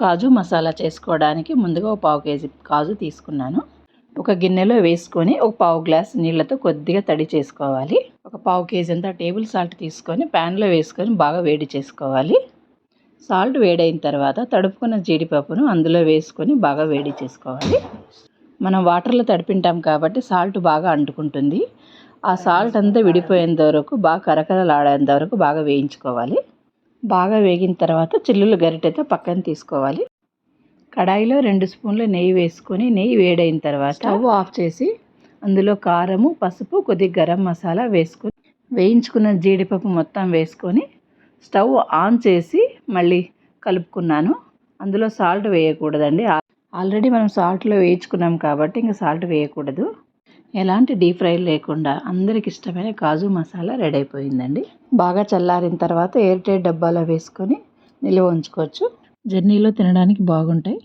కాజు మసాలా చేసుకోవడానికి ముందుగా ఒక పావు కేజీ కాజు తీసుకున్నాను. ఒక గిన్నెలో వేసుకొని ఒక పావు గ్లాస్ నీళ్ళతో కొద్దిగా తడి చేసుకోవాలి. ఒక పావు కేజీ అంతా టేబుల్ సాల్ట్ తీసుకొని ప్యాన్లో వేసుకొని బాగా వేడి చేసుకోవాలి. సాల్ట్ వేడైన తర్వాత తడుపుకున్న జీడిపప్పును అందులో వేసుకొని బాగా వేడి చేసుకోవాలి. మనం వాటర్లో తడిపింటాం కాబట్టి సాల్ట్ బాగా అంటుకుంటుంది. ఆ సాల్ట్ అంతా విడిపోయేంత వరకు బాగా కరకరలాడేంత వరకు బాగా వేయించుకోవాలి. బాగా వేగిన తర్వాత చిల్లులు గరిటెతో పక్కన తీసుకోవాలి. కడాయిలో 2 స్పూన్ల నెయ్యి వేసుకొని నెయ్యి వేడైన తర్వాత స్టవ్ ఆఫ్ చేసి అందులో కారము, పసుపు, కొద్దిగా గరం మసాలా వేసుకొని వేయించుకున్న జీడిపప్పు మొత్తం వేసుకొని స్టవ్ ఆన్ చేసి మళ్ళీ కలుపుకున్నాను. అందులో సాల్ట్ వేయకూడదండి. ఆల్రెడీ మనం సాల్ట్లో వేయించుకున్నాం కాబట్టి ఇంకా సాల్ట్ వేయకూడదు. ఎలాంటి డీప్ ఫ్రై లేకుండా అందరికి ఇష్టమైన కాజు మసాలా రెడీ అయిపోయిందండి. బాగా చల్లారిన తర్వాత ఎయిర్ టైట్ డబ్బాలో వేసుకొని నిల్వ ఉంచుకోవచ్చు. జర్నీలో తినడానికి బాగుంటాయి.